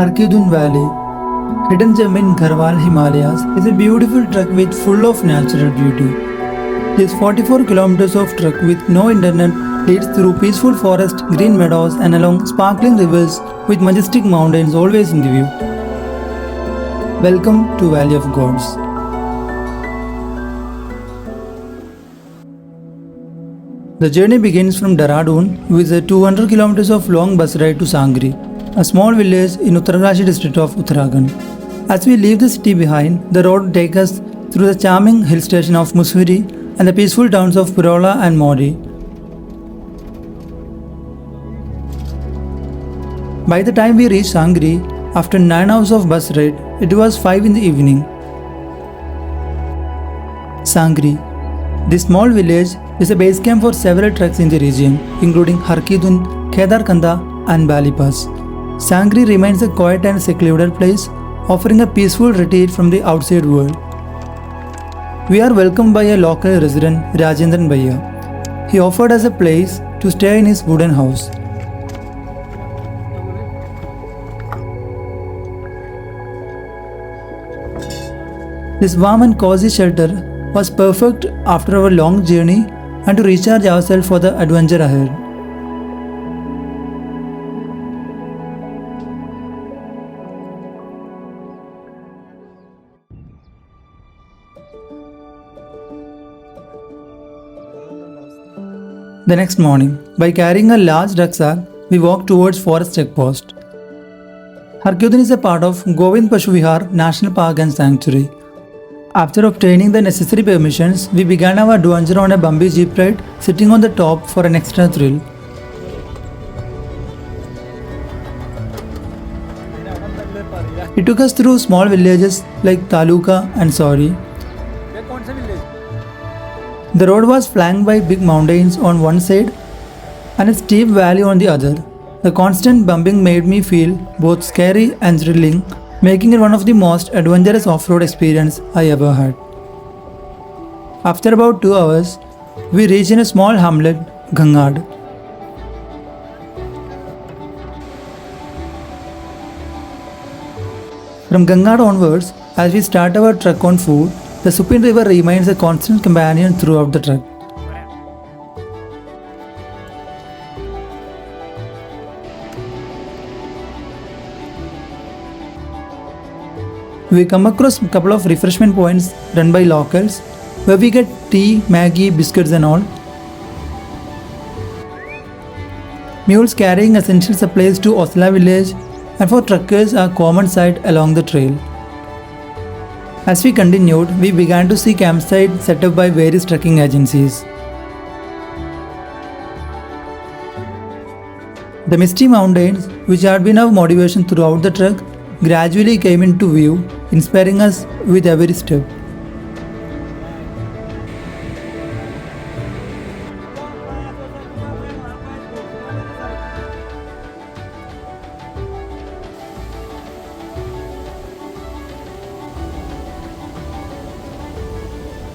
Har Ki Dun Valley, hidden gem in Garhwal Himalayas, is a beautiful trek with full of natural beauty. This 44 kilometers of trek with no internet leads through peaceful forest, green meadows and along sparkling rivers with majestic mountains always in the view. Welcome to Valley of Gods. The journey begins from Dehradun with a 200 kilometers of long bus ride to Sankri, a small village in Uttarakhand district of Uttarakhand. As we leave the city behind, the road takes us through the charming hill station of Mussoorie and the peaceful towns of Purola and Modi. By the time we reached Sankri, after 9 hours of bus ride, it was 5 in the evening. Sankri. This small village is a base camp for several treks in the region, including Har Ki Dun, Kedarkanda and Bali Pass. Sankri remains a quiet and secluded place, offering a peaceful retreat from the outside world. We are welcomed by a local resident, Rajendran Bhaiya. He offered us a place to stay in his wooden house. This warm and cozy shelter was perfect after our long journey and to recharge ourselves for the adventure ahead. The next morning, by carrying a large rucksack, we walked towards forest checkpost. Har Ki Dun is a part of Govind Pashu Vihar National Park and Sanctuary. After obtaining the necessary permissions, we began our adventure on a bumpy jeep ride, sitting on the top for an extra thrill. It took us through small villages like Taluka and Sori. The road was flanked by big mountains on one side and a steep valley on the other. The constant bumping made me feel both scary and thrilling, making it one of the most adventurous off-road experience I ever had. After about 2 hours, we reached a small hamlet, Gangad. From Gangad onwards, as we start our trek on foot, the Supin River remains a constant companion throughout the trek. We come across a couple of refreshment points run by locals where we get tea, Maggie, biscuits and all. Mules carrying essential supplies to Osla Village and for truckers are common sight along the trail. As we continued, we began to see campsites set up by various trekking agencies. The misty mountains, which had been our motivation throughout the trek, gradually came into view, inspiring us with every step.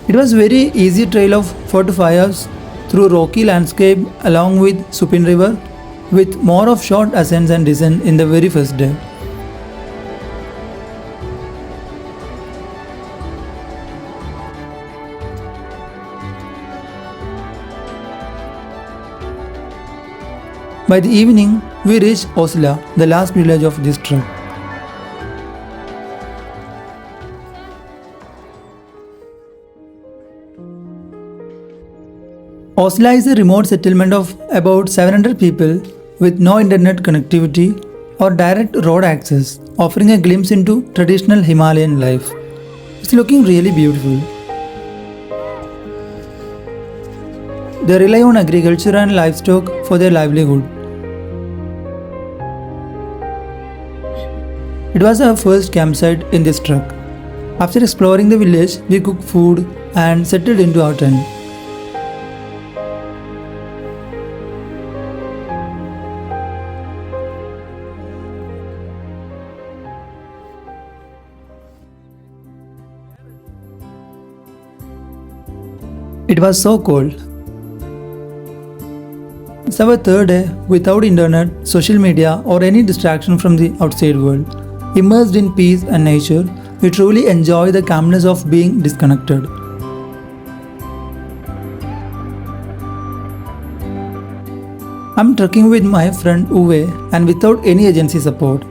It was a very easy trail of 4 to 5 hours through rocky landscape along with Supin River, with more of short ascents and descents in the very first day. By the evening, we reached Osla, the last village of this trek. Osla is a remote settlement of about 700 people with no internet connectivity or direct road access, offering a glimpse into traditional Himalayan life. It's looking really beautiful. They rely on agriculture and livestock for their livelihood. It was our first campsite in this trek. After exploring the village, we cooked food and settled into our tent. It was so cold. It's our third day without internet, social media, or any distraction from the outside world. Immersed in peace and nature, we truly enjoy the calmness of being disconnected. I'm trekking with my friend Uwe and without any agency support.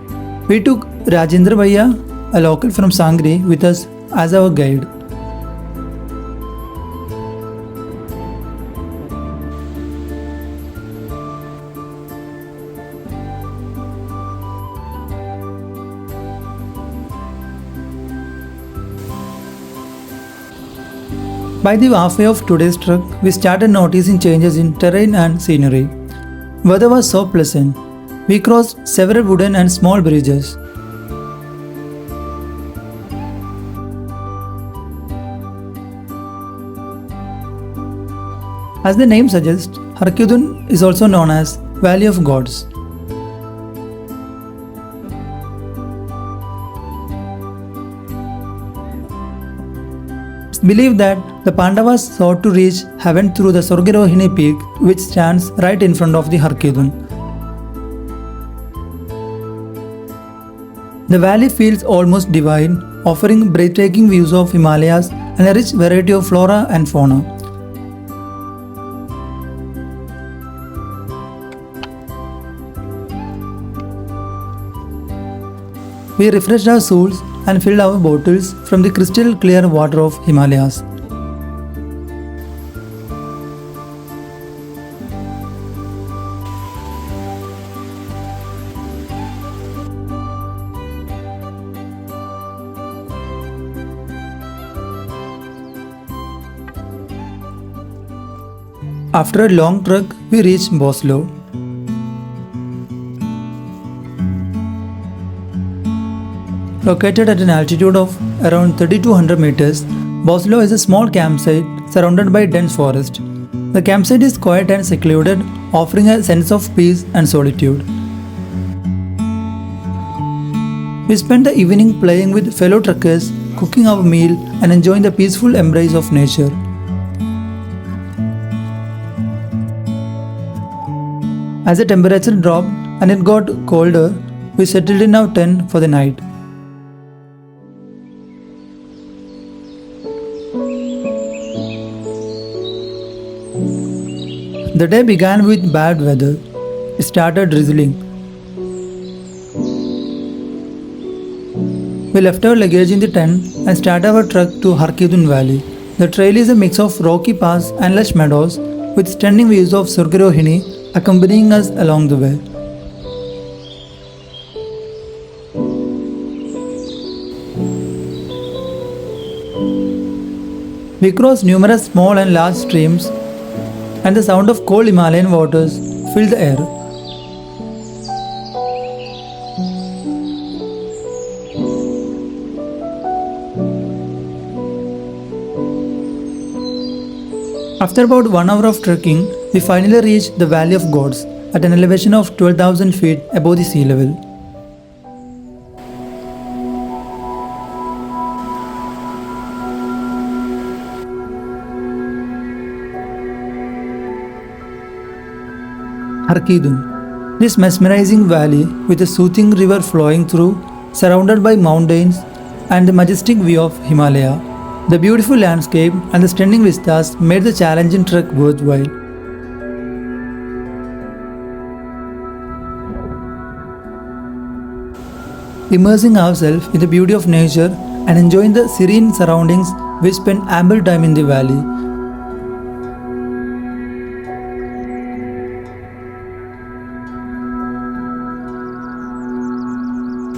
We took Rajendra Bhaiya, a local from Sankri, with us as our guide. By the halfway of today's trek, we started noticing changes in terrain and scenery. Weather was so pleasant. We crossed several wooden and small bridges. As the name suggests, Har Ki Dun is also known as Valley of Gods. It's believed that the Pandavas sought to reach heaven through the Swargarohini peak, which stands right in front of the Har Ki Dun. The valley feels almost divine, offering breathtaking views of Himalayas and a rich variety of flora and fauna. We refreshed our souls and filled our bottles from the crystal clear water of Himalayas. After a long trek, we reached Boslo. Located at an altitude of around 3200 meters, Boslo is a small campsite surrounded by dense forest. The campsite is quiet and secluded, offering a sense of peace and solitude. We spent the evening playing with fellow trekkers, cooking our meal, and enjoying the peaceful embrace of nature. As the temperature dropped and it got colder, we settled in our tent for the night. The day began with bad weather. It started drizzling. We left our luggage in the tent and started our trek to Har Ki Dun Valley. The trail is a mix of rocky paths and lush meadows with stunning views of Swargarohini accompanying us along the way. We crossed numerous small and large streams, and the sound of cold Himalayan waters filled the air. After about 1 hour of trekking, we finally reached the Valley of Gods at an elevation of 12,000 feet above the sea level. Har Ki Dun. This mesmerizing valley with a soothing river flowing through, surrounded by mountains and the majestic view of Himalaya. The beautiful landscape and the stunning vistas made the challenging trek worthwhile. Immersing ourselves in the beauty of nature and enjoying the serene surroundings, we spent ample time in the valley.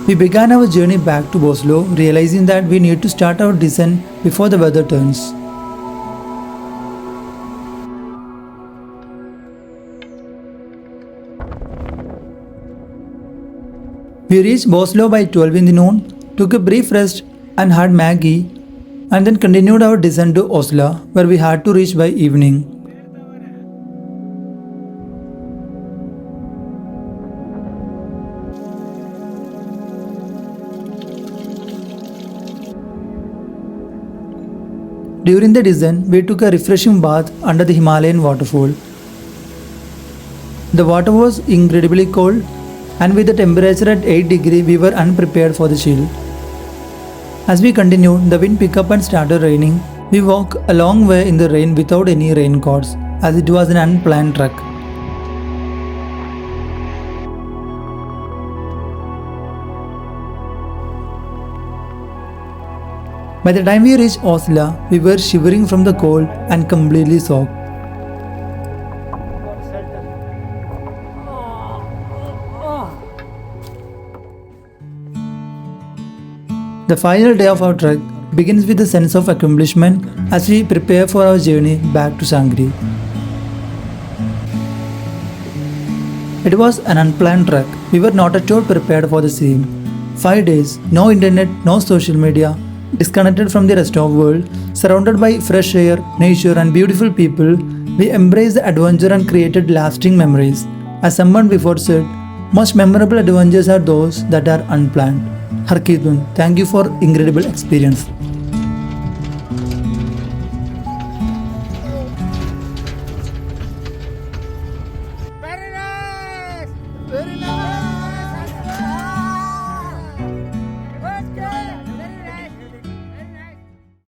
We began our journey back to Boslo, realizing that we need to start our descent before the weather turns. We reached Boslo by 12 in the noon, took a brief rest and had Maggie, and then continued our descent to Osla, where we had to reach by evening. During the descent, we took a refreshing bath under the Himalayan waterfall. The water was incredibly cold, and with the temperature at 8 degrees, we were unprepared for the chill. As we continued, the wind picked up and started raining. We walked a long way in the rain without any raincoats, as it was an unplanned trek. By the time we reached Osla, we were shivering from the cold and completely soaked. The final day of our trek begins with a sense of accomplishment as we prepare for our journey back to Sankri. It was an unplanned trek. We were not at all prepared for the same. 5 days, no internet, no social media, disconnected from the rest of the world, surrounded by fresh air, nature and beautiful people, we embraced the adventure and created lasting memories. As someone before said, most memorable adventures are those that are unplanned. Har Ki Dun, thank you for incredible experience.